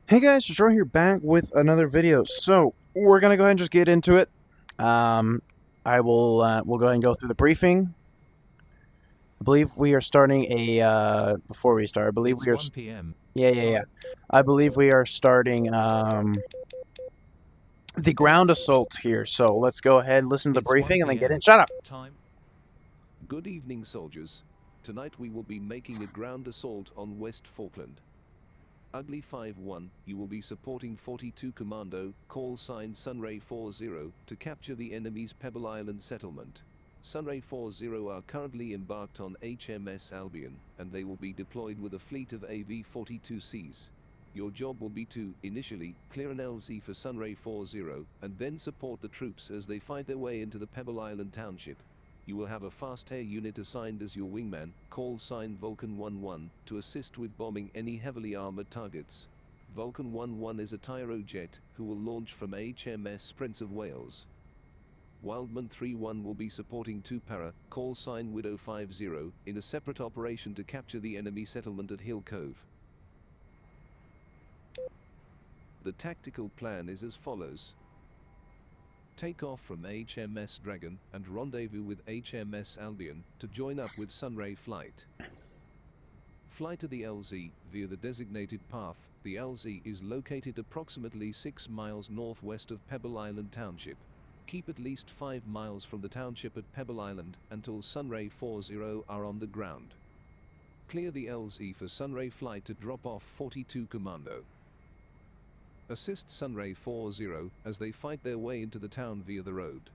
Hey guys, Joe here back with another video. So we're gonna go ahead and just get into it. I will we'll go ahead and go through the briefing. I believe we are starting a before we start. I believe It's we are 1 p.m. yeah. I believe we are starting the ground assault here. So let's go ahead, listen to the It's 1 briefing, and then get p.m. in. Shut up. Time. Good evening, soldiers. Tonight we will be making a ground assault on West Falkland. Ugly 5-1, you will be supporting 42 Commando, call sign Sunray 40, to capture the enemy's Pebble Island settlement. Sunray 40 are currently embarked on HMS Albion, and they will be deployed with a fleet of AV-42Cs. Your job will be to, initially, clear an LZ for Sunray 40, and then support the troops as they fight their way into the Pebble Island township. You will have a fast air unit assigned as your wingman, call sign Vulcan 11, to assist with bombing any heavily armored targets. Vulcan 11 is a Tyro jet who will launch from HMS Prince of Wales. Wildman 31 will be supporting 2 Para, call sign Widow 50, in a separate operation to capture the enemy settlement at Hill Cove. The tactical plan is as follows. Take off from HMS Dragon and rendezvous with HMS Albion to join up with Sunray flight. Fly to the LZ via the designated path. The LZ is located approximately 6 miles northwest of Pebble Island Township. Keep at least 5 miles from the township at Pebble Island until Sunray 40 are on the ground. Clear the LZ for Sunray flight to drop off 42 Commando. Assist Sunray 40 as they fight their way into the town via the road.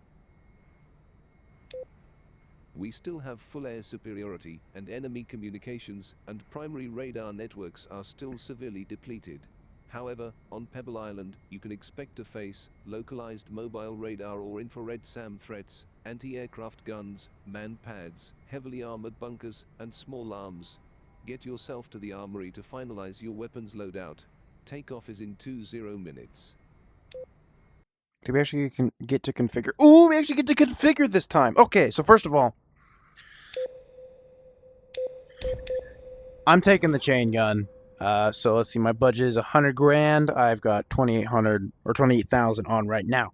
We still have full air superiority, and enemy communications and primary radar networks are still severely depleted. However, on Pebble Island, you can expect to face localized mobile radar or infrared SAM threats, anti-aircraft guns, manned pads, heavily armored bunkers, and small arms. Get yourself to the armory to finalize your weapons loadout. Takeoff is in 20 minutes. Do we actually get to configure? Ooh, we actually get to configure this time. Okay, so first of all, I'm taking the chain gun. So let's see, my budget is 100 grand. I've got 2,800 or 28,000 on right now.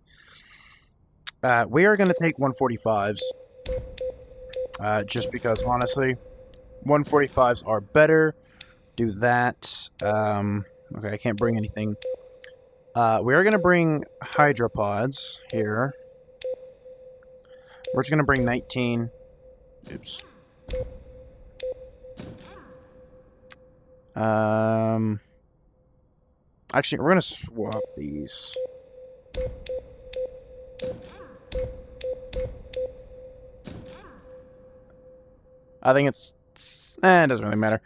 We are going to take 145s. Just because, honestly, 145s are better. Do that. Okay, I can't bring anything. We are going to bring hydropods here. We're just going to bring 19. Oops. Actually, we're going to swap these. I think it doesn't really matter.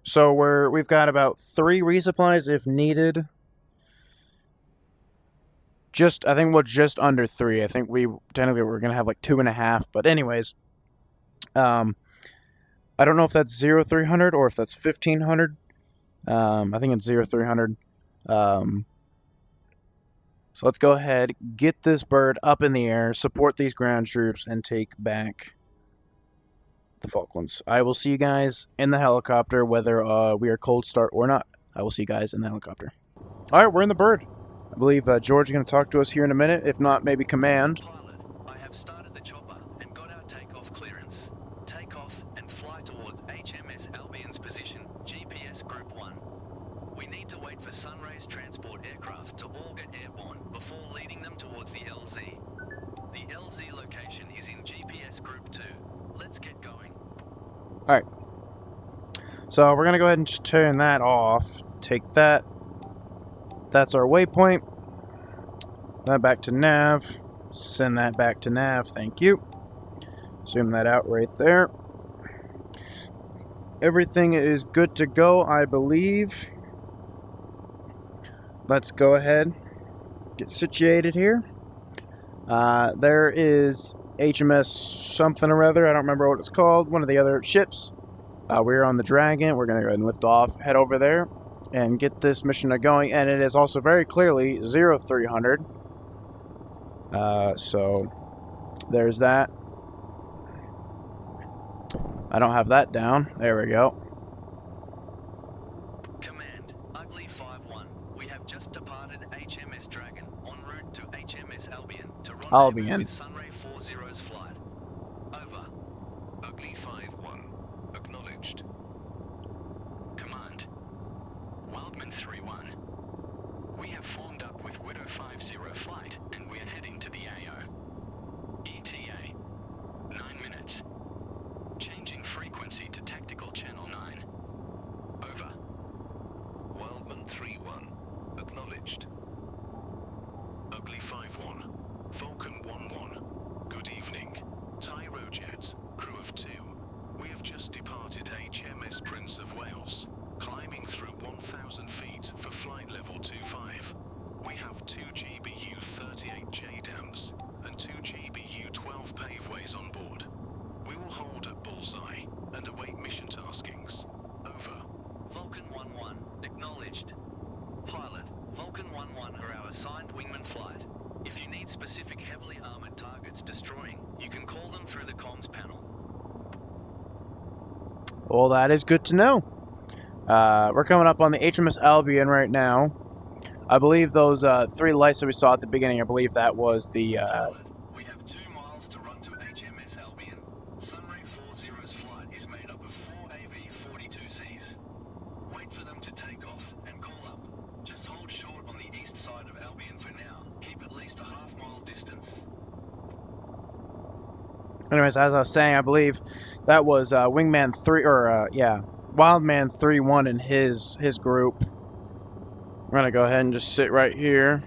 So we've got about 3 resupplies if needed. I think we're just under 3. I think technically we're gonna have like 2.5. But anyways, I don't know if that's 0300 or if that's 1500. I think it's 0300. So let's go ahead, get this bird up in the air, support these ground troops, and take back the Falklands. I will see you guys in the helicopter, whether we are cold start or not. I will see you guys in the helicopter. All right, we're in the bird. I believe George is going to talk to us here in a minute. If not, maybe command. Pilot, I have started the chopper and got our takeoff clearance. Take off and fly towards HMS Albion's position, GPS Group 1. We need to wait for Sunray's transport aircraft to all get airborne before leading them towards the LZ. The LZ location is in GPS Group 2. Let's get going. Alright. So we're going to go ahead and just turn that off. Take that. That's our waypoint. That back to nav. Send that back to nav. Thank you. Zoom that out right there. Everything is good to go, I believe. Let's go ahead. Get situated here. There is HMS something or other. I don't remember what it's called. One of the other ships. We're on the Dragon. We're going to go ahead and lift off. Head over there and get this mission going. And it is also very clearly 0300. So there's that. I don't have that down. There we go. Command, Ugly 5-1. We have just departed HMS Dragon en route to HMS Albion to rendezvous Albion. with Sunray 40's flight. Over. Ugly 5-1. Acknowledged. Command. Wildman 3-1. We have formed up with Widow 50 flight and we are heading to the AO. ETA. 9 minutes. Changing frequency to tactical channel 9. Over. Wildman 3-1. Acknowledged. Ugly 5-1. Vulcan 1-1. Good evening. Tyrojets, crew of 2. We have just departed HMS Prince of Wales, climbing through 1,000 feet for flight level 25. We have 2 GBU 38 JDAMs and 2 GBU 12 paveways on board. We will hold at Bullseye and await mission taskings. Over. Vulcan 1-1. Acknowledged. Pilot, Vulcan 1-1 are our assigned wingman flight. If you need specific heavily armored targets destroying, you can call them through the comms panel. Well, that is good to know. We're coming up on the HMS Albion right now. I believe those 3 lights that we saw at the beginning, I believe that was the... Pilot, we have 2 miles to run to HMS Albion. Sunray 40's flight is made up of 4 AV-42Cs. Wait for them to take off and call up. Just hold short on the east side of Albion for now. Keep at least a half-mile distance. Anyways, as I was saying, I believe that was Wingman 3, or, Wildman 3-1 and his group. We're going to go ahead and just sit right here.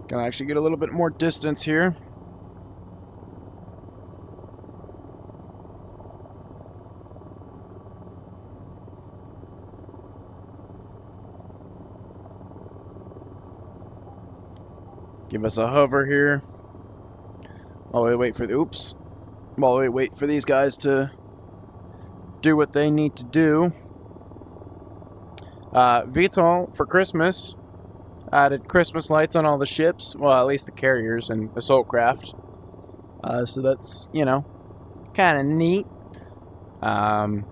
Gonna actually get a little bit more distance here. Give us a hover here. While we wait for the while we wait for these guys to do what they need to do. VTOL for Christmas added Christmas lights on all the ships. Well, at least the carriers and assault craft. So that's, you know, kind of neat. But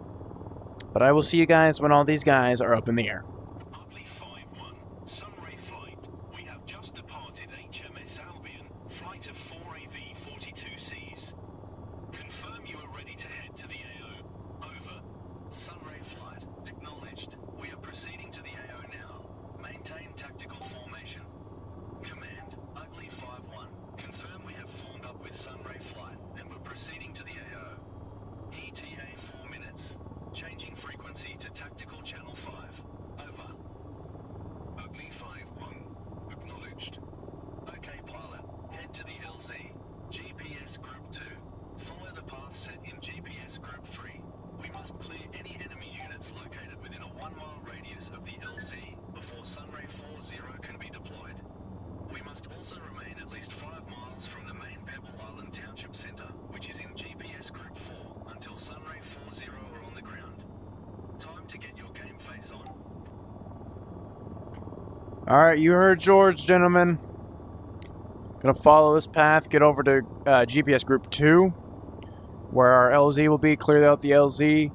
I will see you guys when all these guys are up in the air. Ugly 5-1. Sunray flight. We have just departed HMS Albion, flight of 4 AV-42Cs. Confirm you are ready to head to the AO. Over. Sunray flight, acknowledged. We are proceeding to the AO now. Maintain tactical formation. Command, Ugly 5-1. Confirm we have formed up with Sunray flight and we're proceeding to the AO. ETA 4 minutes. Changing frequency to tactical channel 5. Over. Ugly 5-1. Acknowledged. Okay, pilot. Head to the LZ. GPS Group 2. Follow the path set in GPS Group 3. We must clear any enemy units located within a 1-mile radius of the LZ before Sunray 40 can be deployed. We must also remain at least 5 miles from the main Pebble Island Township Center, which is in GPS Group 4, until Sunray 40 are on the ground. Time to get your game face on. Alright, you heard George, gentlemen. Gonna follow this path, get over to GPS Group 2, where our LZ will be. Clear out the LZ.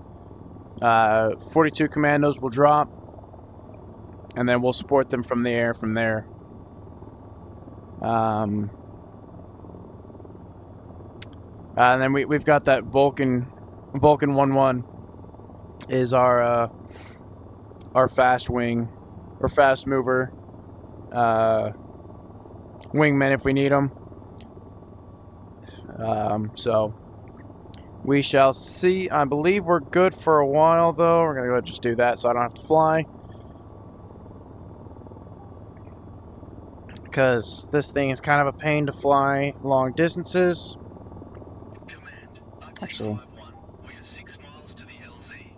42 commandos will drop, and then we'll support them from the air from there. And then we've got that Vulcan 1-1 is our fast wing, or fast mover, wingmen if we need them. So we shall see. I believe we're good for a while, though. We're gonna go ahead and just do that so I don't have to fly, because this thing is kind of a pain to fly long distances. Command, Ugly Actually, 5-1. We are 6 miles to the LZ.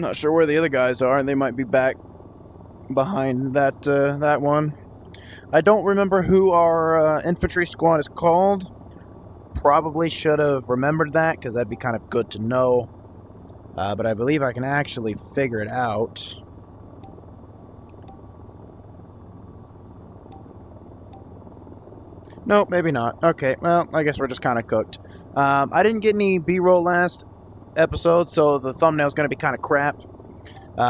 not sure where the other guys are. They might be back behind that one. I don't remember who our infantry squad is called. Probably should have remembered that, because that'd be kind of good to know. But I believe I can actually figure it out. Nope, maybe not. Okay, well, I guess we're just kind of cooked. I didn't get any B-roll last episode, so the thumbnail's going to be kind of crap.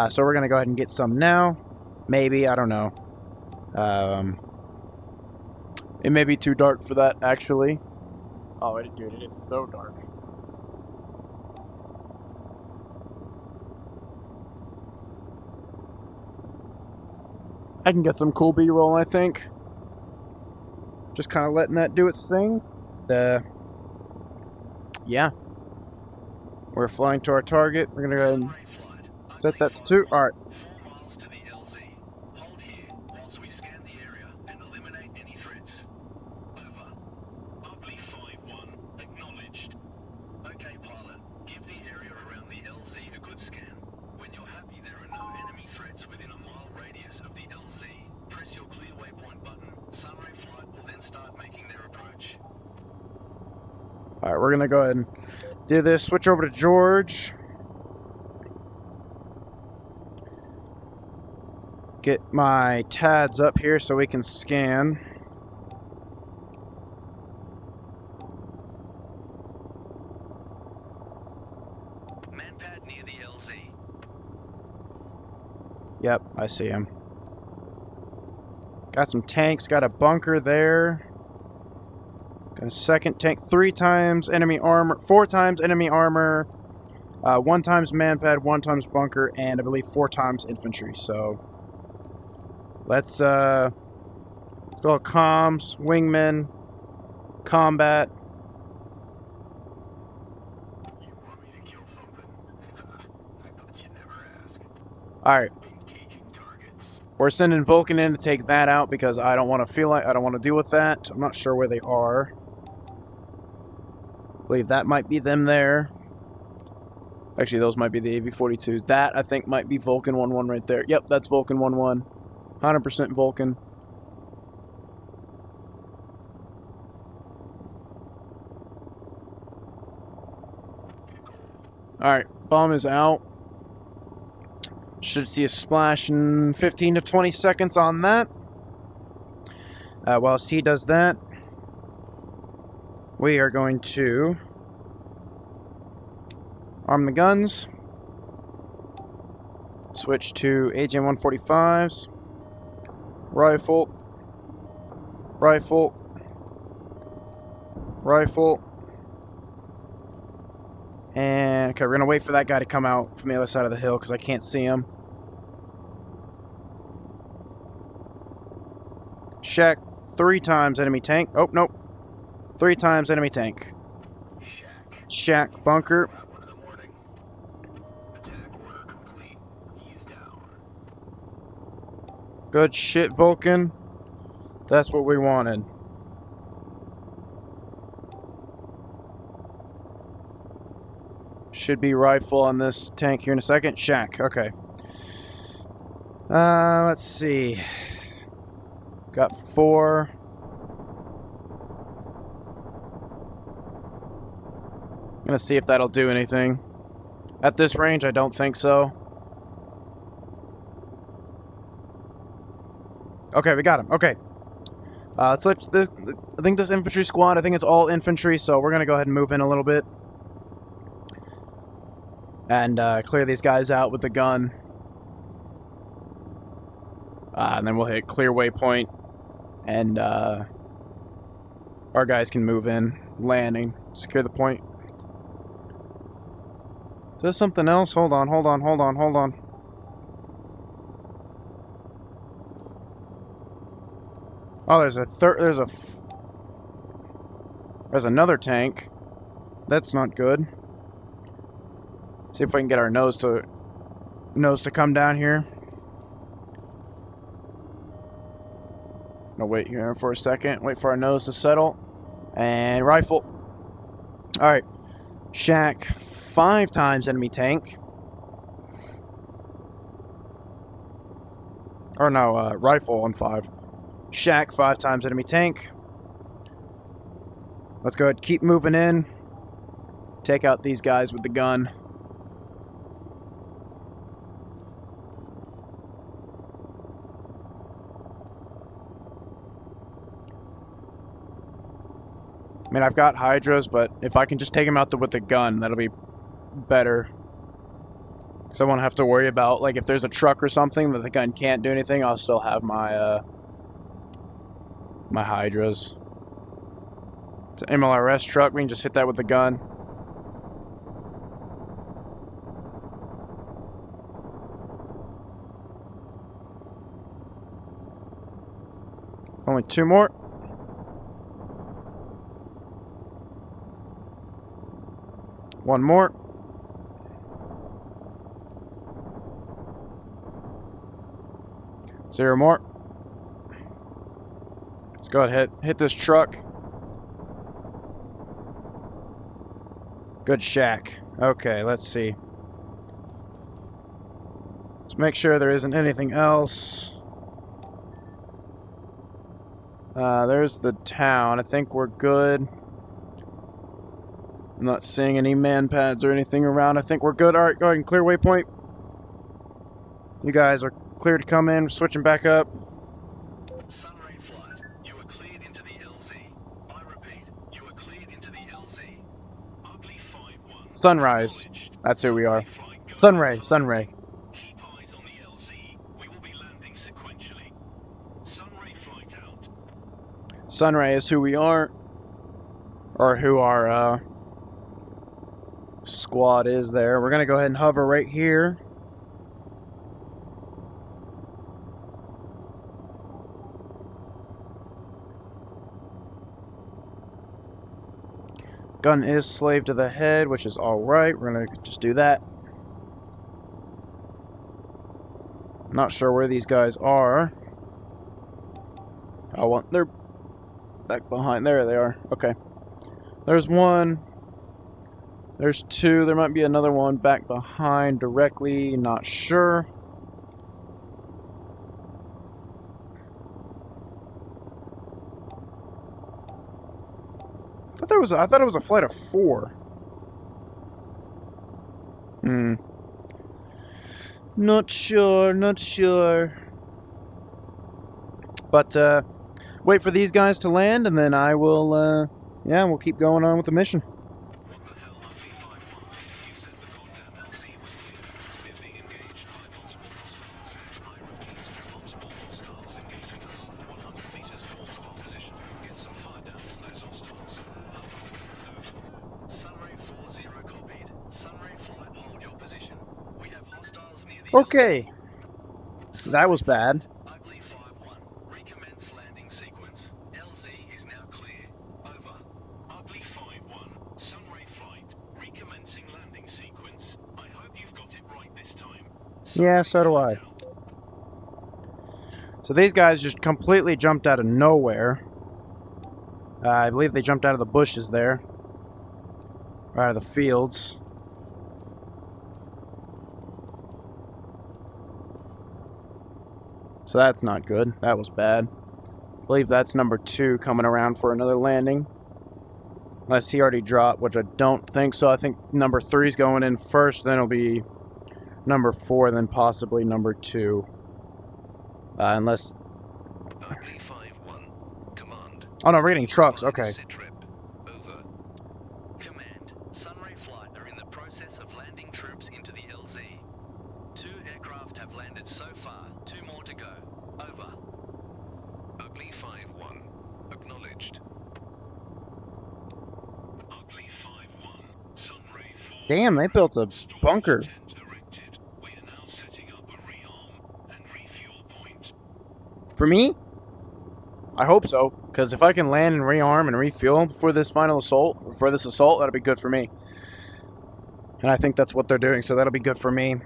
So we're going to go ahead and get some now. Maybe, I don't know. It may be too dark for that, actually. Oh, dude, it is so dark. I can get some cool B-roll, I think. Just kind of letting that do its thing. Yeah. We're flying to our target. We're going to go ahead and set that to 2. Alright. 4 miles to the LZ. Hold here whilst we scan the area and eliminate any threats. Over. Ugly 5-1. Acknowledged. Okay, pilot. Give the area around the LZ a good scan. When you're happy there are no enemy threats within a mile radius of the LZ, press your clear waypoint button. Sunray flight will then start making their approach. Alright, we're going to go ahead and do this. Switch over to George. Get my TADs up here so we can scan. Manpad near the LZ. Yep, I see him. Got some tanks. Got a bunker there. Got a second tank. 3 times enemy armor. 4 times enemy armor. 1 times manpad. 1 times bunker. And I believe 4 times infantry. So let's go comms, wingmen, combat. You want me to kill something? I thought you'd never ask. Alright. Engaging targets. We're sending Vulcan in to take that out because I don't want to deal with that. I'm not sure where they are. I believe that might be them there. Actually, those might be the AV-42s. That, I think, might be Vulcan 1-1 right there. Yep, that's Vulcan 1-1. 100% Vulcan. Alright, bomb is out. Should see a splash in 15 to 20 seconds on that. Whilst he does that, we are going to arm the guns. Switch to AGM-145s. Rifle. Rifle. Rifle. And, okay, we're going to wait for that guy to come out from the other side of the hill because I can't see him. Shack 3 times enemy tank. Oh, nope. 3 times enemy tank. Shack bunker. Good shit, Vulcan. That's what we wanted. Should be rifle on this tank here in a second. Shack, okay. Let's see. Got 4. Gonna see if that'll do anything. At this range, I don't think so. Okay, we got him. Okay. Let's let this, I think this infantry squad, I think it's all infantry, so we're gonna go ahead and move in a little bit. And clear these guys out with the gun. And then we'll hit clear waypoint. And our guys can move in. Landing. Secure the point. Is this something else? Hold on, hold on, hold on, hold on. Oh, there's another tank. That's not good. See if we can get our nose to come down here. No, wait here for a second. Wait for our nose to settle. And rifle. Alright. Shack 5 times enemy tank. Or no, rifle on 5. Shack 5 times enemy tank. Let's go ahead, keep moving in. Take out these guys with the gun. I mean, I've got Hydras, but if I can just take him out with the gun, that'll be better. So I won't have to worry about, like, if there's a truck or something that the gun can't do anything, I'll still have my, my Hydras. It's an MLRS truck, we can just hit that with the gun. Only 2 more. One more. Zero more. Let's go ahead, hit this truck. Good shack. Okay, let's see. Let's make sure there isn't anything else. There's the town. I think we're good. I'm not seeing any man pads or anything around. I think we're good. Alright, go ahead and clear waypoint. You guys are clear to come in. Switching back up. Sunray flight, you are cleared into the LZ. I repeat, you are cleared into the LZ. Ugly 5-1. Sunrise. That's who we are. Sunray, Sunray. Keep eyes on the LZ. We will be landing sequentially. Sunray flight out. Sunray is who we are. Or who our, squad is there. We're gonna go ahead and hover right here. Gun is slave to the head, which is alright. We're gonna just do that. Not sure where these guys are. Oh, well, they're back behind. There they are. Okay. There's one. There's 2. There might be another one back behind directly. Not sure. I thought it was a flight of 4. Not sure, not sure. But wait for these guys to land, and then I will yeah, we'll keep going on with the mission. What the hell, Ugly 5-1? You said the goddamn LZ was clear. We're being engaged by multiple hostiles. I repeat, multiple hostiles engaging us 100 meters north of our position. Get some fire down to those hostiles. Sunray 40 copied. Sunray flight, hold your position. We have hostiles near the Okay. That was bad. Ugly 5-1, recommence landing sequence. LZ is now clear. Over. Ugly 5-1, Sunray flight, recommencing landing sequence. I hope you've got it right this time. Yeah, so do I. So these guys just completely jumped out of nowhere. I believe they jumped out of the bushes there. Or out of the fields. So that's not good. That was bad. I believe that's number 2 coming around for another landing. Unless he already dropped, which I don't think so. I think number 3's going in first, then it'll be number 4, then possibly number 2. Unless... Ugly 5-1. Command. Oh no, we're getting trucks. Okay. Sit rep. Over. Command, Sunray flight are in the process of landing troops into the LZ. 2 aircraft have landed so far, 2 more to go. Over. Ugly 5-1. Acknowledged. Ugly 5-1, Sunray 4. Damn, they built a bunker. Tent erected. We are now setting up a rearm and refuel point. For me? I hope so, because if I can land and rearm and refuel before this final assault, before this assault, that'll be good for me. And I think that's what they're doing, so that'll be good for me.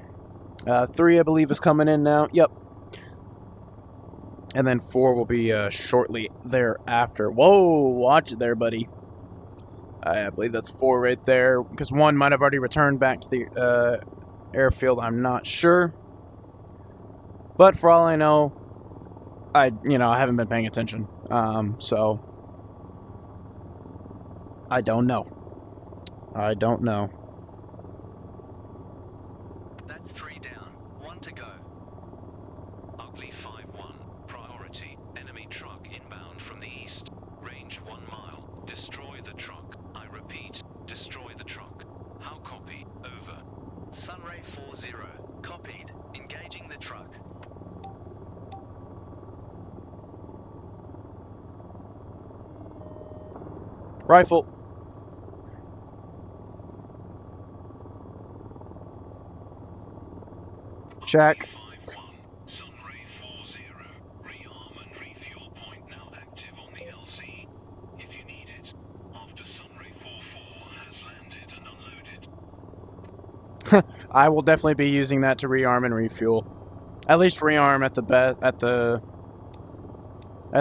3, I believe, is coming in now. Yep. And then 4 will be shortly thereafter. Whoa, watch it there, buddy. I believe that's 4 right there, because 1 might have already returned back to the airfield. I'm not sure. But for all I know, I haven't been paying attention. So I don't know. I don't know. That's 3 down, 1 to go. Ugly 5-1, priority. Enemy truck inbound from the east. Range 1 mile. Destroy the truck. Rifle. Check. Sunray 40. Rearm and refuel point now active on the LZ. If you need it, after Sunray 44 has landed and unloaded. I will definitely be using that to rearm and refuel. At least rearm at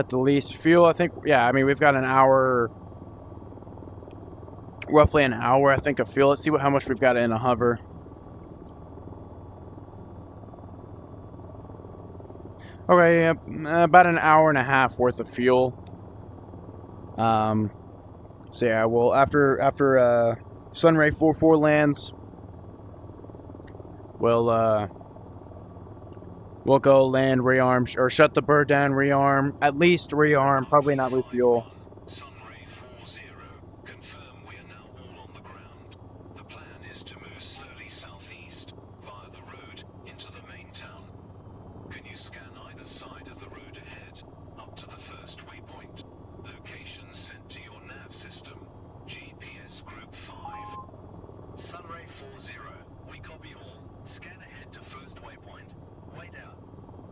the least. Fuel, I think, yeah, I mean, we've got an hour, roughly an hour, I think, of fuel. Let's see how much we've got in a hover. Okay, about an hour and a half worth of fuel. So yeah, well, after Sunray 44 lands, we'll go land, rearm, or shut the bird down, rearm, at least rearm, probably not refuel. Sunray 40. Confirm we are now all on the ground. The plan is to move slowly southeast via the road into the main town. Can you scan either side of the road ahead up to the first waypoint? Location sent to your nav system. GPS Group 5. Sunray 40. We copy all. Scan ahead to first waypoint. Wait out.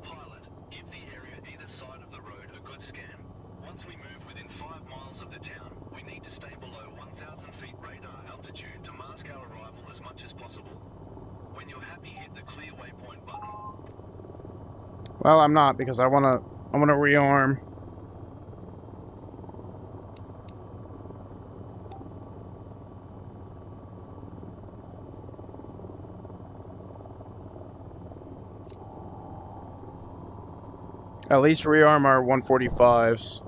Pilot, give the area either side of the road a good scan. Once we move within 5 miles of the town, we need to stay below 1,000 feet radar altitude to mask our arrival as much as possible. When you're happy, hit the clear waypoint button. Well, I'm not, because I wanna rearm. At least rearm our 145s.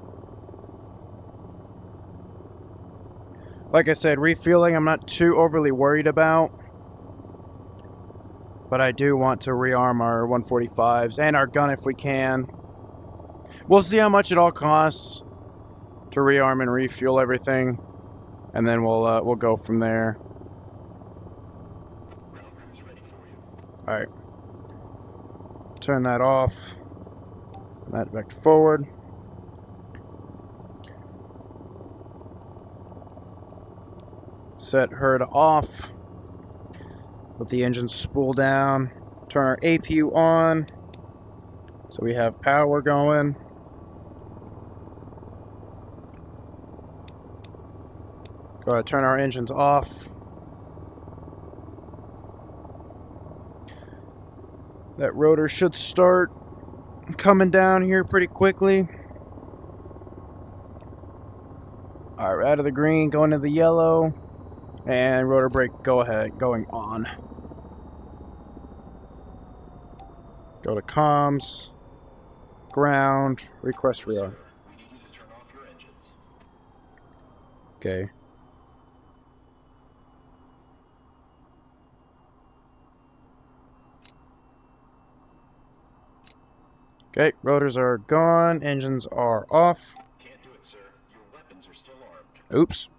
Like I said, refueling I'm not too overly worried about. But I do want to rearm our 145s and our gun if we can. We'll see how much it all costs to rearm and refuel everything. And then we'll go from there. Alright. Turn that off. That back to forward. Set her to off. Let the engine spool down. Turn our APU on. So we have power going. Go ahead, turn our engines off. That rotor should start coming down here pretty quickly. Alright, out of the green, going to the yellow. And rotor brake, go ahead, going on. Go to comms. Ground. Request rearm. We need you to turn off your engines. Okay. Okay, rotors are gone, engines are off. Can't do it, sir. Your weapons are still armed. Oops.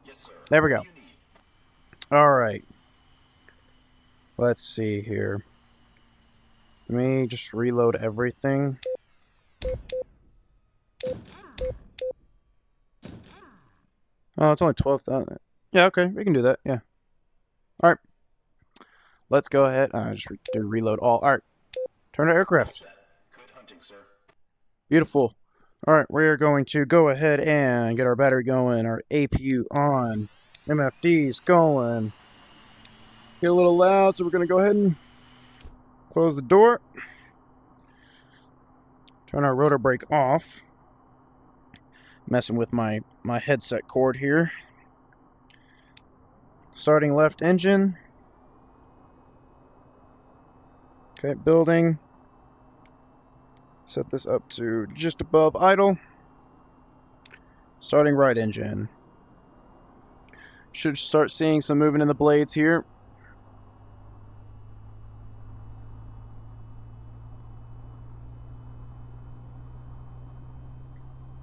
Yes, sir. There we go. What do you need? Alright. Let's see here. Let me just reload everything. Oh, it's only 12,000. Yeah, okay, we can do that, yeah. Alright. Let's go ahead. Just do reload all. Alright. Turn to aircraft. Good hunting, sir. Beautiful. Alright, we're going to go ahead and get our battery going, our APU on, MFD's going. Get a little loud, so we're going to go ahead and close the door. Turn our rotor brake off. Messing with my headset cord here. Starting left engine. Okay, building. Set this up to just above idle. Starting right engine. Should start seeing some movement in the blades here.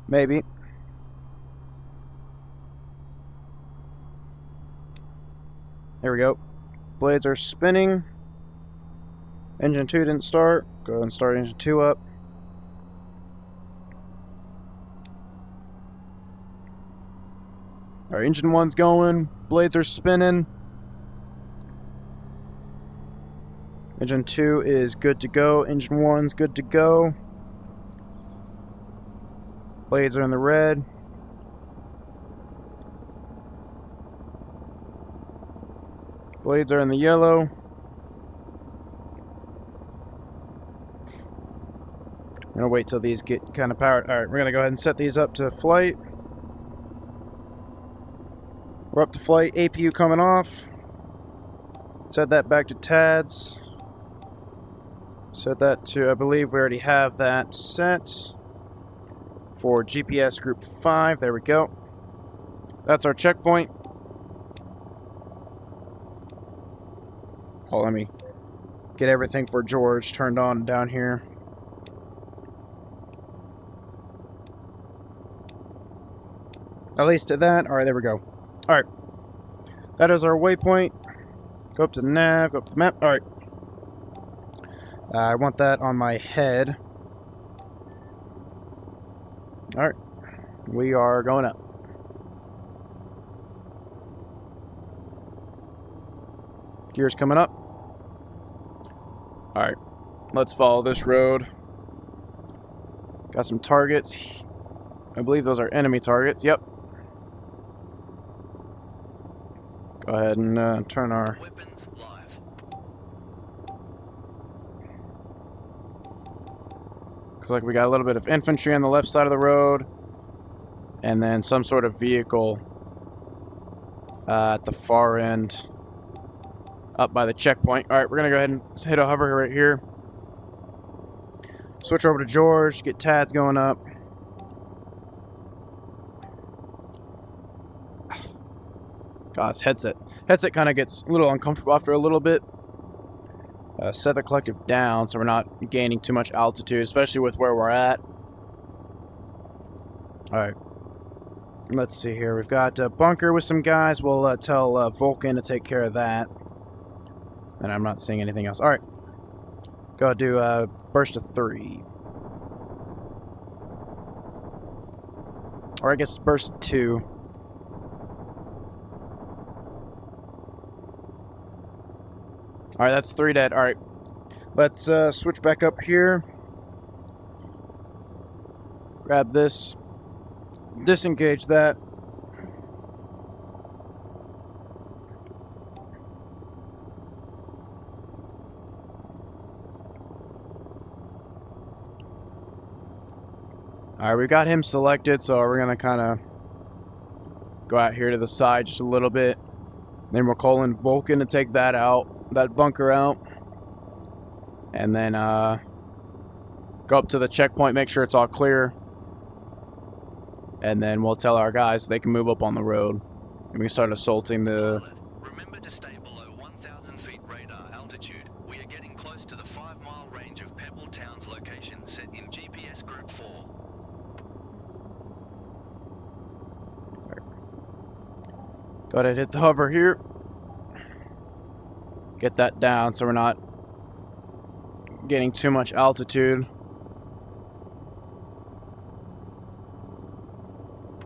Maybe. There we go. Blades are spinning. Engine 2 didn't start. Go ahead and start engine 2 up. Our engine 1's going. Blades are spinning. Engine 2 is good to go. Engine 1's good to go. Blades are in the red. Blades are in the yellow. I'm gonna wait till these get kind of powered. Alright, we're gonna go ahead and set these up to flight. We're up to flight. APU coming off. Set that back to TADS. Set that to, I believe we already have that set for GPS Group 5. There we go. That's our checkpoint. Oh, let me get everything for George turned on down here. At least to that. Alright, there we go. Alright. That is our waypoint. Go up to the nav, go up to the map. Alright. I want that on my head. Alright. We are going up. Gears coming up. Alright. Let's follow this road. Got some targets. I believe those are enemy targets. Yep. Go ahead and turn our... Weapons live. Looks like we got a little bit of infantry on the left side of the road. And then some sort of vehicle at the far end. Up by the checkpoint. Alright, we're going to go ahead and hit a hover right here. Switch over to George. Get TADS going up. God, this headset. Headset kind of gets a little uncomfortable after a little bit. Set the collective down so we're not gaining too much altitude, especially with where we're at. Alright. Let's see here. We've got a bunker with some guys. We'll tell Vulcan to take care of that. And I'm not seeing anything else. Alright. Go do a burst of 3. Or I guess burst of 2. Alright, that's 3 dead. Alright. Let's switch back up here. Grab this. Disengage that. Alright, we got him selected, so we're going to kind of go out here to the side just a little bit. Then we're calling Vulcan to take that out, that bunker out. And then go up to the checkpoint, make sure it's all clear. And then we'll tell our guys they can move up on the road. And we start assaulting the... Remember to stay below 1,000 feet radar altitude. We are getting close to the 5-mile range of Pebble Town's location set in GPS Group 4. Go ahead and hit the hover here. Get that down so we're not getting too much altitude.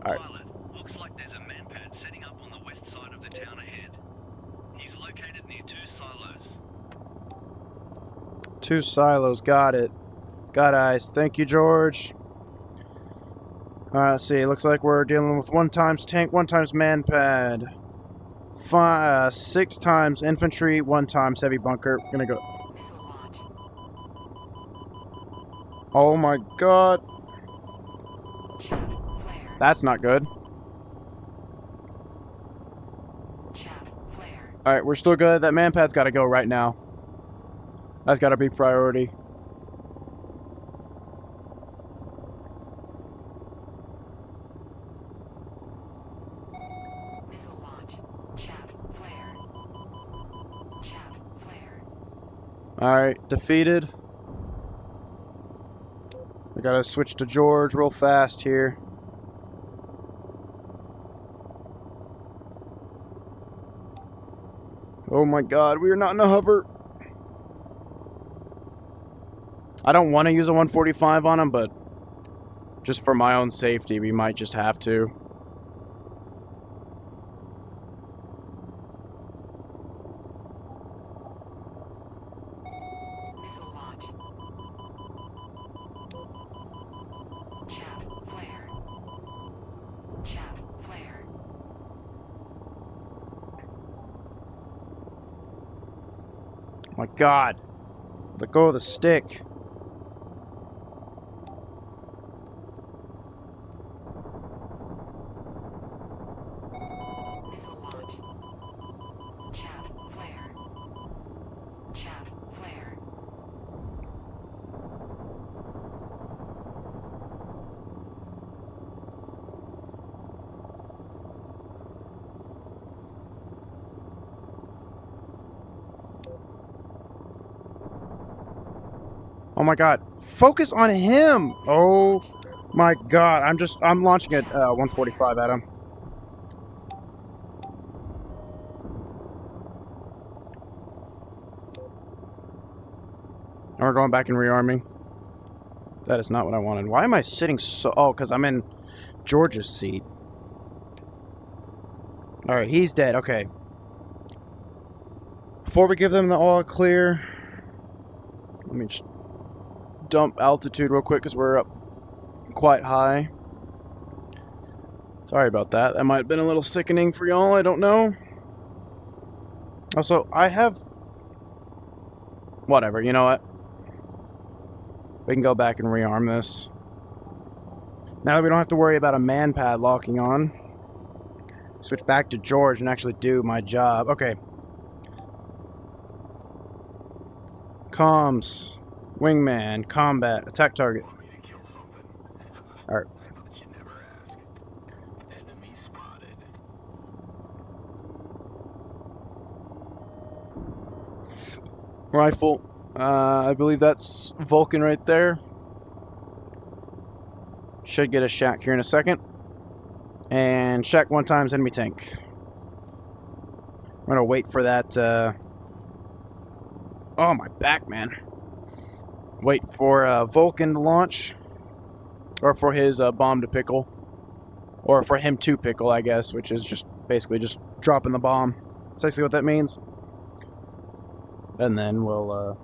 Alright. Pilot, looks like there's a manpad setting up on the west side of the town ahead. He's located near 2 silos. 2 silos, got it. Got eyes. Thank you, George. Alright, let's see. Looks like we're dealing with 1 times tank, 1 times manpad. 6 times infantry, 1 times heavy bunker. Gonna go. Oh my god. That's not good. Alright, we're still good. That manpad's gotta go right now. That's gotta be priority. Alright, defeated. We gotta switch to George real fast here. Oh my god, we are not in a hover. I don't want to use a 145 on him, but just for my own safety, we might just have to. My God. Let go of the stick. Missile launch. Chaff flare. Chaff flare. Oh my God. Focus on him. Oh my God. I'm launching at 145 at him. And we're going back and rearming. That is not what I wanted. Why am I sitting so... Oh, because I'm in George's seat. Alright, he's dead. Okay. Before we give them the all clear, let me just dump altitude real quick because we're up quite high. Sorry about that. That might have been a little sickening for y'all. I don't know. Also, I have... Whatever, you know what? We can go back and rearm this. Now that we don't have to worry about a man pad locking on. Switch back to George and actually do my job. Okay. Comms. Wingman. Combat. Attack target. Alright. Rifle. I believe that's Vulcan right there. Should get a shack here in a second. And shack 1 times enemy tank. I'm gonna wait for that, Oh, my back, man. Wait for Vulcan to launch. Or for his bomb to pickle. Or for him to pickle, I guess, which is just basically just dropping the bomb. That's basically what that means. And then we'll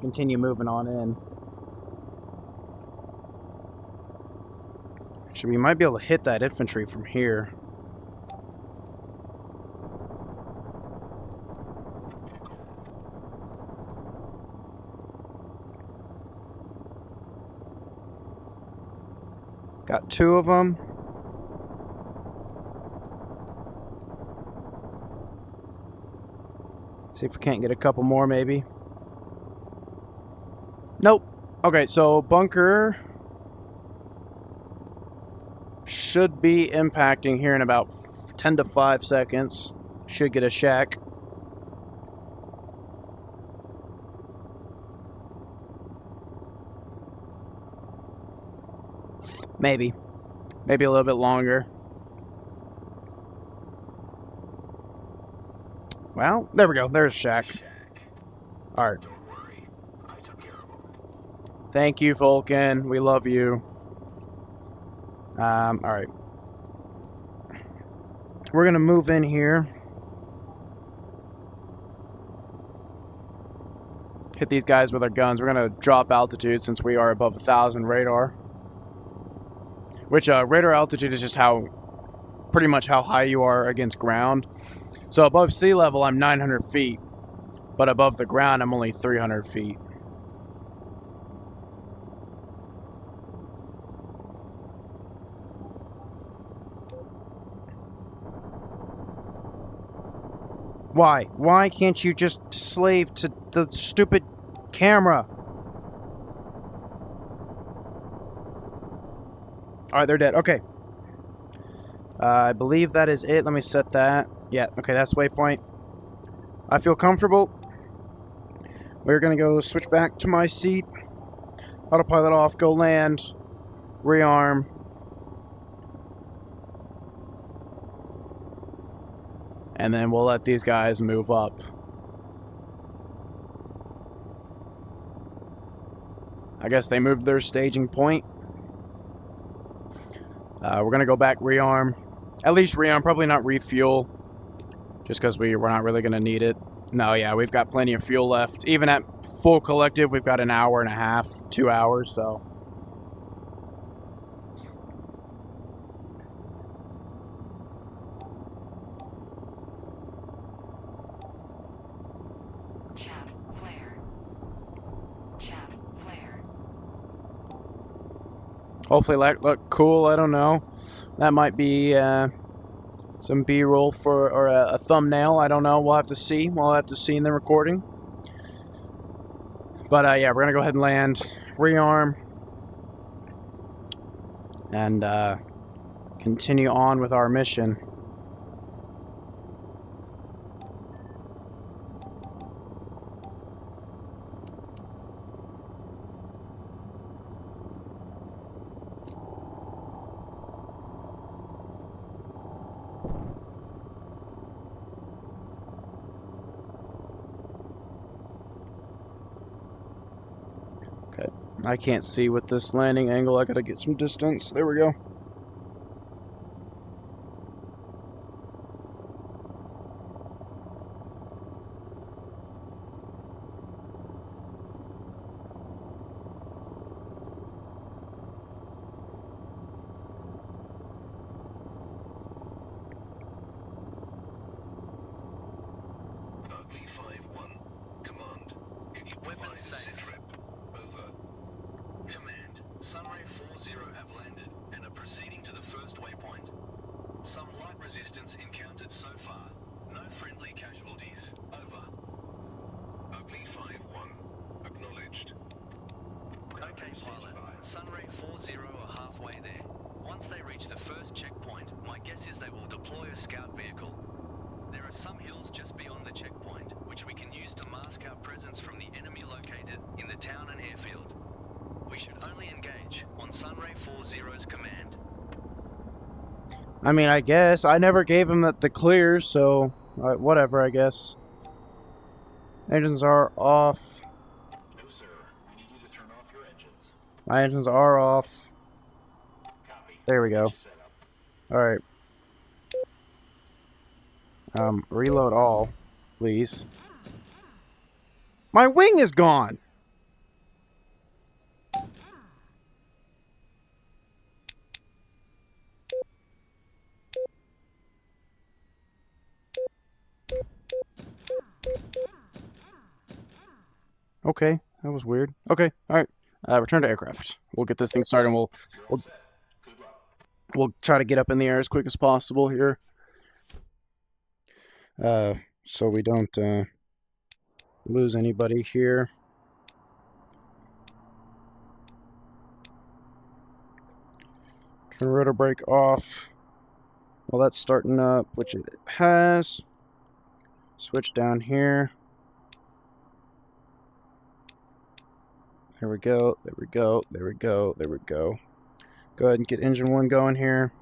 continue moving on in. Actually, we might be able to hit that infantry from here. Got 2 of them. See if we can't get a couple more, maybe. Nope. Okay, so bunker should be impacting here in about 10 to 5 seconds. Should get a shack. Maybe. Maybe a little bit longer. Well, there we go. There's shack. Alright. Thank you, Vulcan. We love you. Alright. We're gonna move in here. Hit these guys with our guns. We're gonna drop altitude since we are above 1,000 radar. Which, radar altitude is just how... pretty much how high you are against ground. So above sea level, I'm 900 feet. But above the ground, I'm only 300 feet. Why? Why can't you just slave to the stupid camera? Alright, they're dead. Okay. I believe that is it. Let me set that. Yeah, okay, that's waypoint. I feel comfortable. We're going to go switch back to my seat. Autopilot off, go land. Rearm. And then we'll let these guys move up. I guess they moved their staging point. We're going to go back rearm. At least rearm, probably not refuel. Just because we're not really going to need it. No, yeah, we've got plenty of fuel left. Even at full collective, we've got an hour and a half, 2 hours, so... Hopefully that look cool. I don't know. That might be some B-roll for or a thumbnail. I don't know. We'll have to see. We'll have to see in the recording. But yeah, we're gonna go ahead and land, rearm, and continue on with our mission. Okay, I can't see with this landing angle. I gotta get some distance. There we go. Ugly 5-1. Command. Can you Weapons provide a safe. sit-rep? Over. Command, Sunray 40 have landed and are proceeding to the first waypoint. Some light resistance encountered so far. No friendly casualties. Over. Ugly 5-1. Acknowledged. Okay, pilot. Sunray 40 are halfway there. Once they reach the first checkpoint, my guess is they will deploy a scout vehicle. There are some hills just beyond the checkpoint, which we can use to mask our presence from the enemy located in the town and airfield. We should only engage on Sunray 40's command. I mean, I guess I never gave him the clear, so whatever. I guess. Engines are off. No, sir. We need you to turn off your engines. My engines are off. Copy. There we go. Get you set up. All right. Reload all, please. My wing is gone. Okay, that was weird. Okay, all right. Return to aircraft. We'll get this thing started, and You're all set. Good luck. we'll try to get up in the air as quick as possible here. So we don't lose anybody here. Turn rotor brake off. Well, that's starting up, which it has. Switch down here. There we go, there we go, there we go, there we go. Go ahead and get engine 1 going here.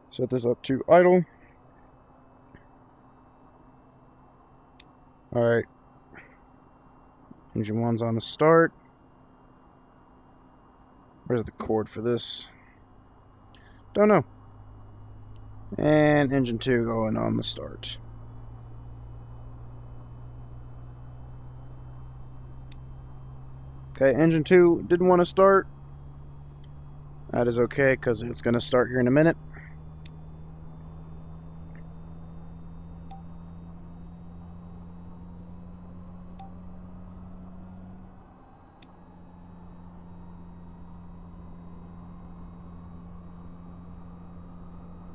Set this up to idle. Alright. Engine 1's on the start. Where's the cord for this? Don't know. And engine 2 going on the start. Okay, engine 2 didn't want to start. That is okay, because it's going to start here in a minute.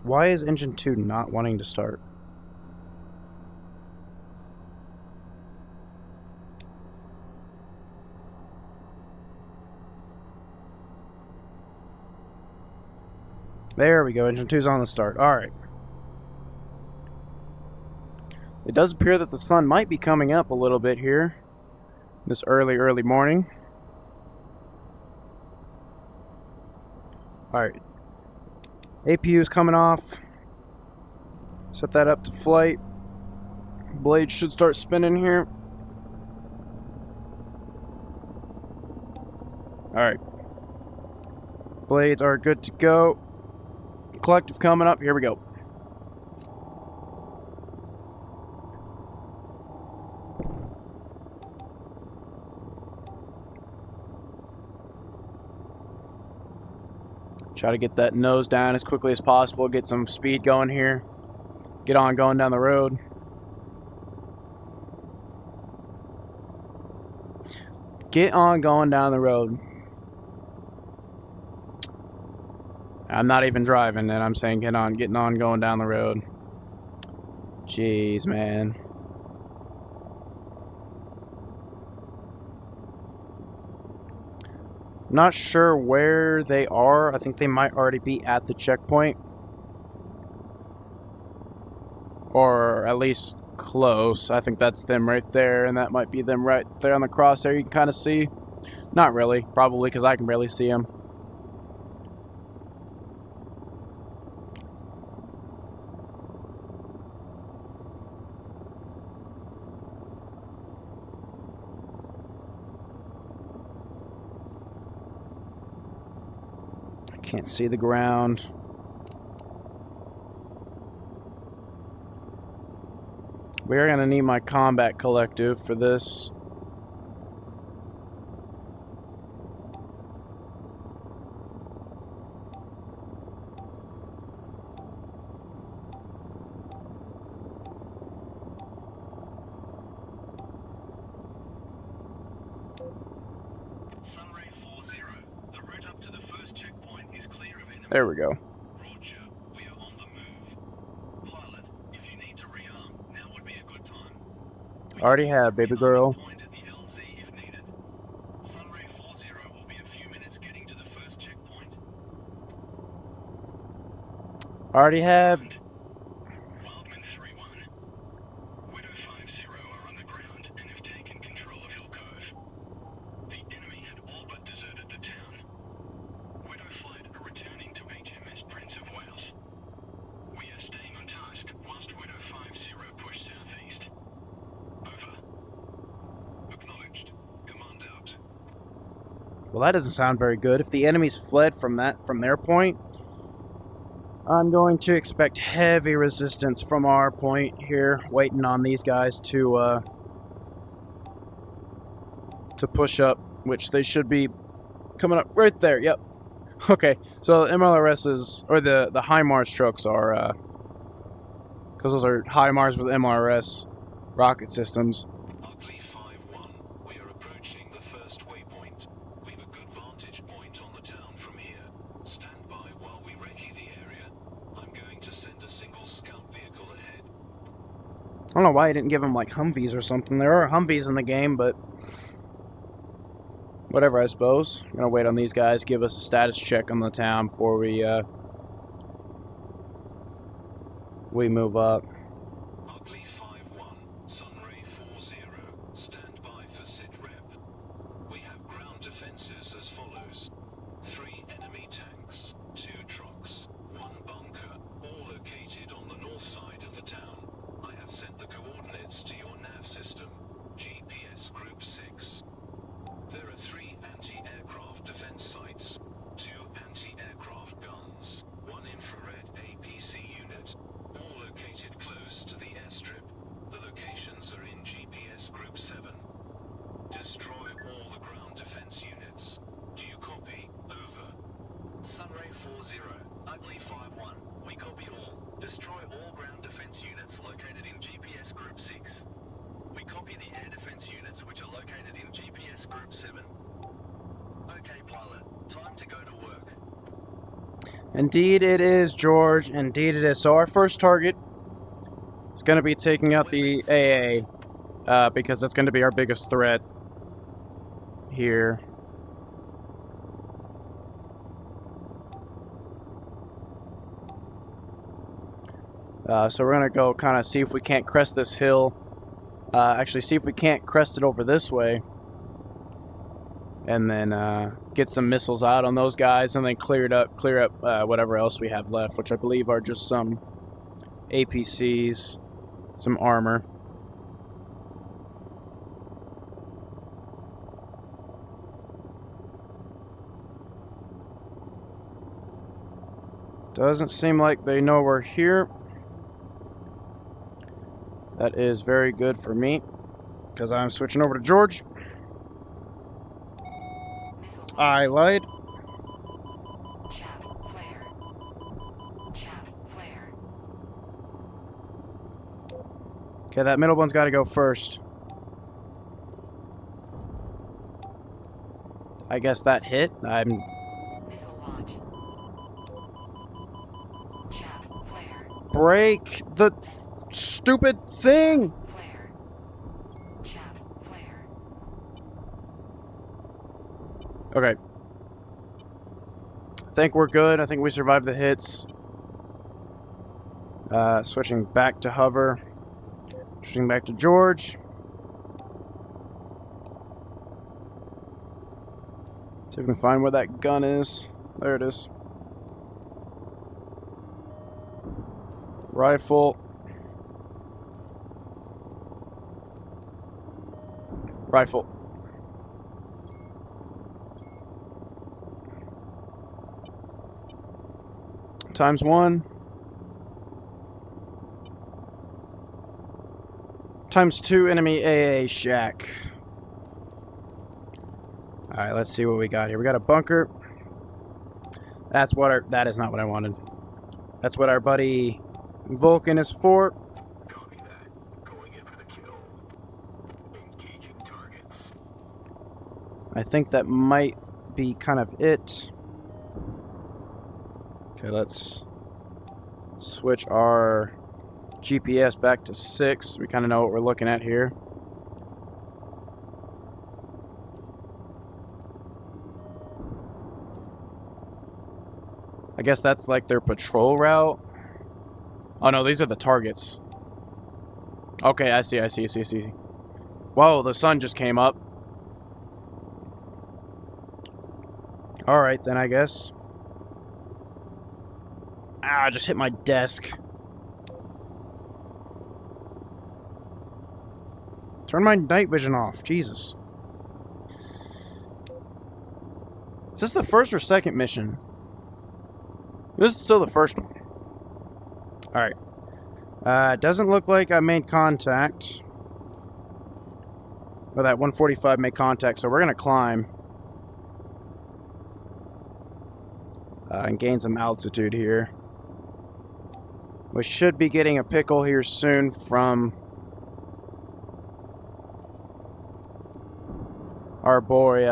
Why is engine 2 not wanting to start? There we go. Engine 2's on the start. Alright. It does appear that the sun might be coming up a little bit here. This early morning. Alright. APU's coming off. Set that up to flight. Blades should start spinning here. Alright. Blades are good to go. Collective coming up. Here we go. Try to get that nose down as quickly as possible. Get some speed going here. Get on going down the road. Get on going down the road. I'm not even driving, and I'm saying getting on, going down the road. Jeez, man. Not sure where they are. I think they might already be at the checkpoint. Or at least close. I think that's them right there, and that might be them right there on the crosshair. You can kind of see. Not really, probably, because I can barely see them. I can't see the ground. We're going to need my combat collective for this. Sunray 40. The route up to the first checkpoint is clear of enemy. There we go. Roger. We are on the move. Pilot, if you need to rearm, now would be a good time. Already have, baby girl. Point at the LZ if needed. Sunray 40 will be a few minutes getting to the first checkpoint. Already have. Wildman 3-1. Widow 50 are on the ground and have taken control of Hill Cove. The enemy had all but deserted the town. Widow Flight are returning to HMS Prince of Wales. We are staying on task whilst Widow 50 push southeast. Over. Acknowledged. Command out. Well, that doesn't sound very good. If the enemy's fled from their point, I'm going to expect heavy resistance from our point here, waiting on these guys to push up, which they should be coming up right there. Yep. Okay, so MLRS's, or the HIMARS trucks are, because those are HIMARS with MLRS rocket systems. Ugly 5-1. We are approaching the first waypoint. We've a good vantage point on the town from here. Stand by while we recce the area. I'm going to send a single scout vehicle ahead. I don't know why I didn't give them, like, Humvees or something. There are Humvees in the game, but whatever, I suppose. I'm going to wait on these guys, give us a status check on the town before we move up. Ugly 5-1. Sunray 40. Stand by for SITREP. We have ground defenses as follows. 3 enemy tanks, 2 trucks, 1 bunker, all located on the north side of the town. I have sent the coordinates to your nav system, GPS Group 6. There are 3 anti-aircraft defense sites, 2 anti-aircraft guns, 1 infrared APC unit, all located close to the airstrip. The locations are in GPS Group 7. Destroy all the ground defense units. Do you copy? Over. Sunray 40. Ugly 5-1. We copy all. Destroy all ground defense units located in GPS Group 6. We copy the air defense units which are located in GPS Group 7. Okay, pilot. Time to go to work. Indeed it is, George. Indeed it is. So our first target is going to be taking out the AA, because that's going to be our biggest threat here. So we're going to go kind of see if we can't crest this hill. Actually, see if we can't crest it over this way. And then get some missiles out on those guys, and then clear up whatever else we have left, which I believe are just some APCs, some armor. Doesn't seem like they know we're here. That is very good for me, because I'm switching over to George. I lied. Chaff flare. Chaff flare. Okay, that middle one's got to go first. I guess that hit. Missile launch. break the stupid thing. Flare. Chat. Flare. Okay. I think we're good. I think we survived the hits. Switching back to hover. Switching back to George. See if we can find where that gun is. There it is. Rifle. Rifle. ×1. ×2 enemy AA shack. Alright, let's see what we got here. We got a bunker. That's what our... That is not what I wanted. That's what our buddy Vulcan is for. Copy that. Going in for the kill. Engaging targets. I think that might be kind of it. Okay, let's switch our GPS back to 6. We kind of know what we're looking at here. I guess that's like their patrol route. Oh no, these are the targets. Okay, I see. Whoa, the sun just came up. Alright then, I guess. Ah, I just hit my desk. Turn my night vision off. Jesus. Is this the first or second mission? This is still the first one. Alright. It doesn't look like I made contact. Or that 145 made contact, so we're going to climb. And gain some altitude here. We should be getting a pickle here soon from our boy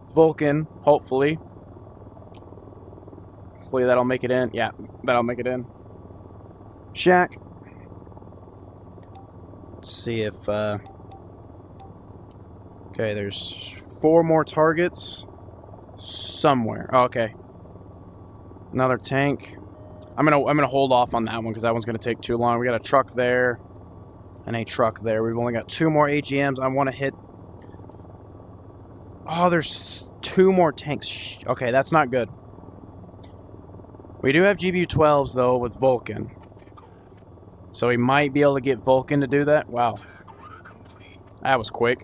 Vulcan, hopefully. Hopefully that'll make it in. Yeah, that'll make it in. Shack. Let's see if... Okay, there's 4 more targets. Somewhere. Oh, okay. Another tank. I'm gonna hold off on that one because that one's gonna take too long. We got a truck there. And a truck there. We've only got 2 more AGMs. I want to hit... Oh, there's 2 more tanks. Okay, that's not good. We do have GBU-12s, though, with Vulcan. So we might be able to get Vulcan to do that. Wow. That was quick.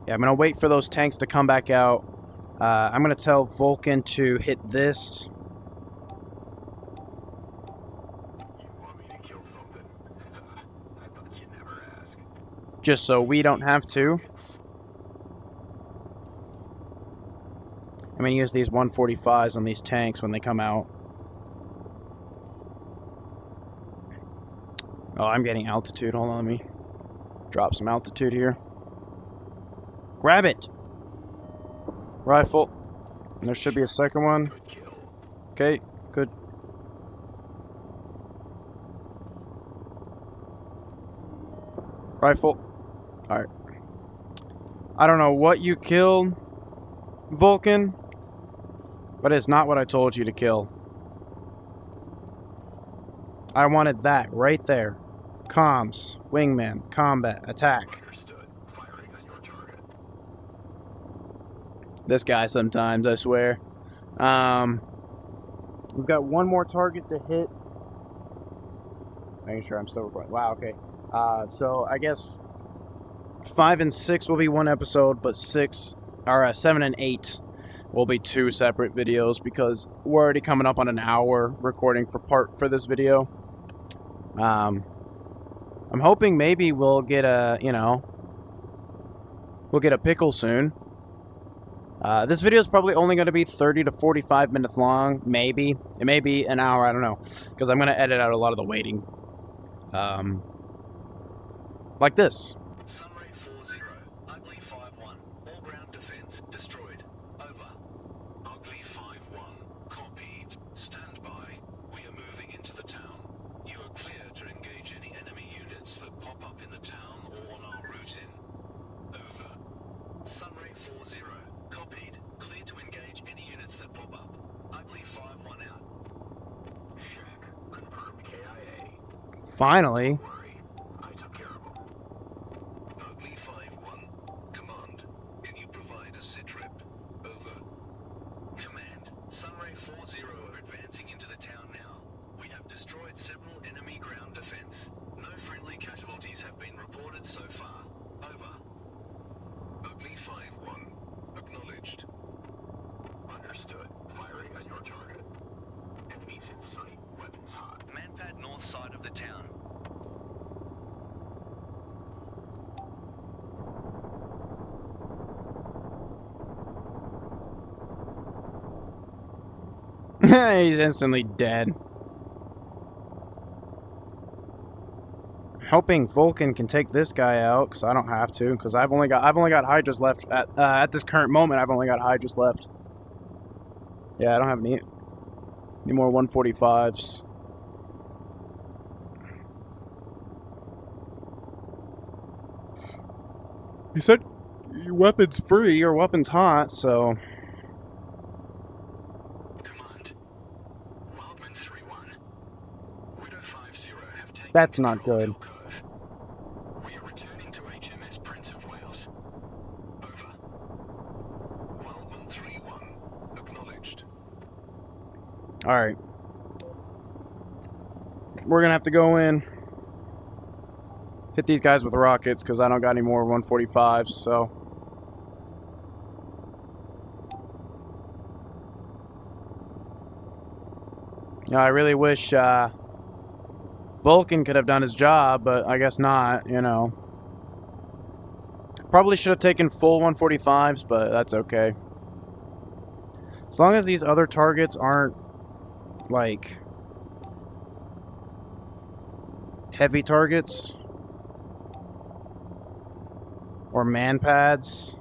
Yeah, I'm going to wait for those tanks to come back out. I'm going to tell Vulcan to hit this. You want me to kill something? I thought you'd never ask. Just so we don't have to. I'm going to use these 145s on these tanks when they come out. Oh, I'm getting altitude. Hold on, let me drop some altitude here. Grab it! Rifle. And there should be a second one. Good kill. Okay, good. Rifle. Alright. I don't know what you killed, Vulcan, but it's not what I told you to kill. I wanted that right there. Comms, wingman, combat, attack. Understood. Firing on your target. This guy sometimes, I swear. We've got 1 more target to hit. Making sure I'm still recording. Wow, okay. So I guess 5 and 6 will be 1 episode, but 7 and 8 will be 2 separate videos because we're already coming up on an hour recording for this video. I'm hoping maybe we'll get a, we'll get a pickle soon. This video is probably only going to be 30 to 45 minutes long, maybe. It may be an hour, I don't know, because I'm going to edit out a lot of the waiting. Like this. Sunray 40, Ugly 51, all ground defense destroyed. Over. Ugly 5-1. Finally. Worry, I took care of them. Ugly 5-1. Command, can you provide a sitrep? Over. Command, Sunray 4-0 are advancing into the town now. We have destroyed several enemy ground defense. No friendly casualties have been reported so far. Over. Ugly 5-1. Acknowledged. Understood. Firing on your target. Enemies in sight. Weapons hot. Manpad north side of the town. He's instantly dead. Hoping Vulcan can take this guy out, because I don't have to, because I've only got Hydras left at this current moment. I've only got Hydras left. Yeah, I don't have any more 145s. You said your weapon's free or weapon's hot, so Command. Wildman 3-1. Widow 5-0 have taken that's not control good. of Hill Cove. We are returning to HMS Prince of Wales. Over. Wildman 3-1. Acknowledged. Alright. We're gonna have to go in. Hit these guys with rockets, because I don't got any more 145s, so. Yeah, I really wish Vulcan could have done his job, but I guess not, you know. Probably should have taken full 145s, but that's okay. As long as these other targets aren't, like, heavy targets or man pads.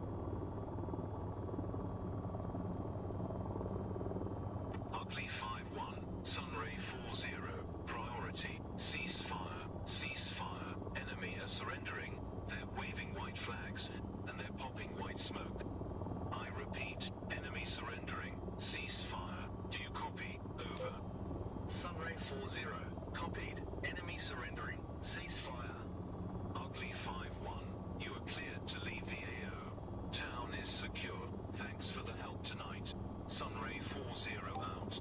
Ugly 5-1. Sunray 4-0. Priority. Ceasefire. Ceasefire. Enemy are surrendering. They're waving white flags. And they're popping white smoke. I repeat. Enemy surrendering. Ceasefire. Do you copy? Over. Sunray 4-0. Copied. Enemy surrendering. Ceasefire. Ugly 5-1. You are cleared to leave the AO. Town is secure. Thanks for the help tonight. Sunray 4-0 out.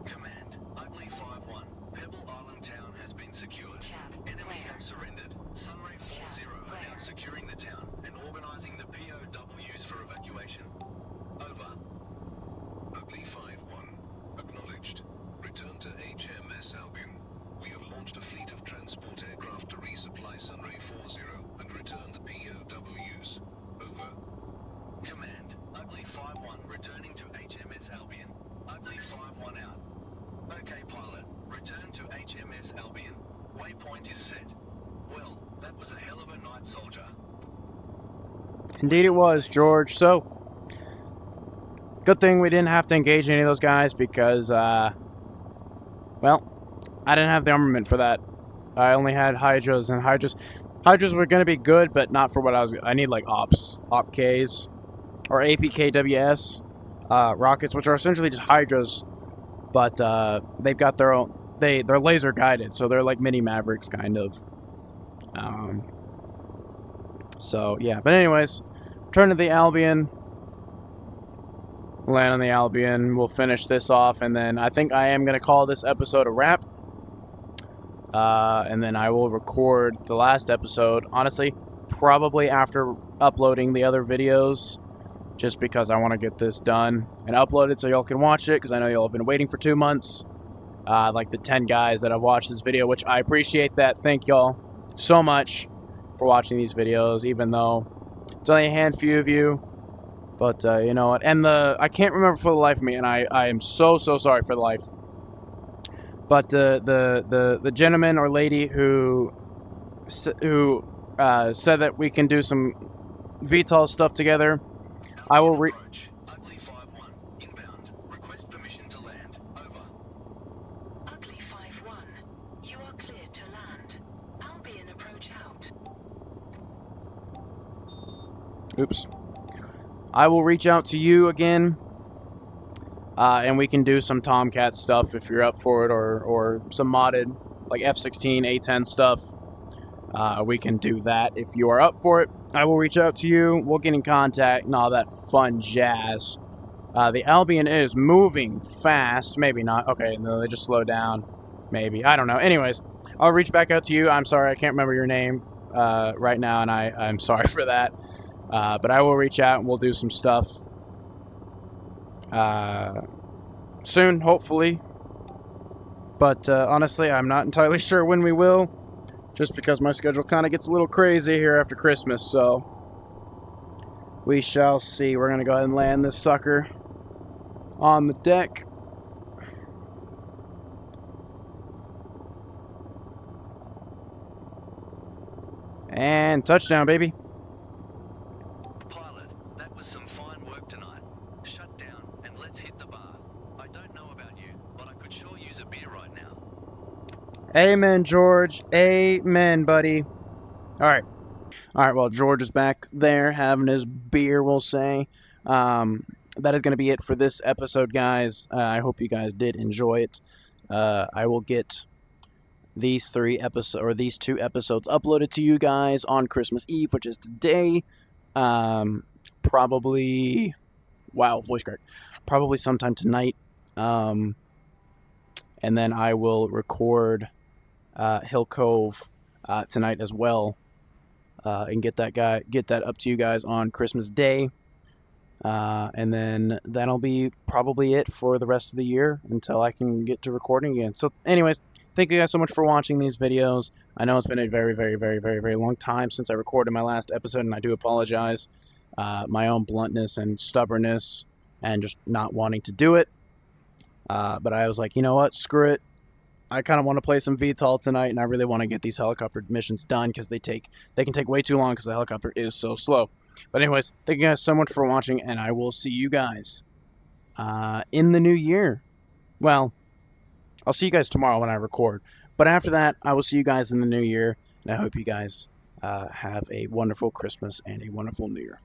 Command, Ugly 5-1. Pebble Island town has been secured. Chat, Enemy clear. have surrendered. Sunray 4-0 are now clear. securing the town and organizing the POWs for evacuation. Over. Ugly 5-1. Acknowledged. Return to HMS Albion. We have launched a fleet of transport aircraft to resupply Sunray 4-0 and return the POWs. Over. Command, Ugly 5-1 returning to HMS Albion. Ugly 5-1 out. Okay, pilot. Return to HMS Albion. Waypoint is set. Well, that was a hell of a night, soldier. Indeed it was, George. So, good thing we didn't have to engage any of those guys because, well, I didn't have the armament for that. I only had Hydras, and Hydras were going to be good, but not for what I need, like ops, OpKs, or APKWS, rockets, which are essentially just Hydras, but they've got their own, they're laser guided, so they're like mini Mavericks, kind of. So, yeah, but anyways, turn to the Albion, land on the Albion, we'll finish this off, and then I think I am going to call this episode a wrap, and then I will record the last episode, honestly, probably after uploading the other videos, just because I want to get this done and uploaded so y'all can watch it, because I know y'all have been waiting for 2 months, like the 10 guys that have watched this video, which I appreciate that. Thank y'all so much for watching these videos, even though it's only a handful of you. But you know what? And I can't remember for the life of me, and I am so sorry for the life. But the gentleman or lady who said that we can do some VTOL stuff together, I will Approach. Ugly 5-1. Inbound. Request permission to land. Over. Ugly 5-1. You are cleared to land. Albion approach out. Oops. I will reach out to you again, and we can do some Tomcat stuff if you're up for it, or some modded like F-16, A-10 stuff, we can do that. If you are up for it, I will reach out to you. We'll get in contact and all that fun jazz. The Albion is moving fast. Maybe not. Okay, no, they just slowed down. Maybe. I don't know. Anyways, I'll reach back out to you. I'm sorry, I can't remember your name right now, and I'm sorry for that. But I will reach out and we'll do some stuff soon, hopefully. But honestly, I'm not entirely sure when we will, just because my schedule kind of gets a little crazy here after Christmas, so we shall see. We're going to go ahead and land this sucker on the deck. And touchdown, baby. Pilot, that was some fine work tonight. Shut down and let's hit the bar. I don't know about you, but I could sure use a beer right now. Amen, George. Amen, buddy. All right. Well, George is back there having his beer, we'll say. That is going to be it for this episode, guys. I hope you guys did enjoy it. I will get these two episodes uploaded to you guys on Christmas Eve, which is today. Probably, wow, voice crack. Probably sometime tonight. And then I will record Hill Cove tonight as well, and get that up to you guys on Christmas Day. And then that'll be probably it for the rest of the year until I can get to recording again. So anyways, thank you guys so much for watching these videos. I know it's been a very, very, very, very, very long time since I recorded my last episode, and I do apologize. My own bluntness and stubbornness and just not wanting to do it. But I was like, you know what? Screw it. I kind of want to play some VTOL tonight, and I really want to get these helicopter missions done because they can take way too long because the helicopter is so slow. But anyways, thank you guys so much for watching, and I will see you guys in the new year. Well, I'll see you guys tomorrow when I record. But after that, I will see you guys in the new year, and I hope you guys have a wonderful Christmas and a wonderful New Year.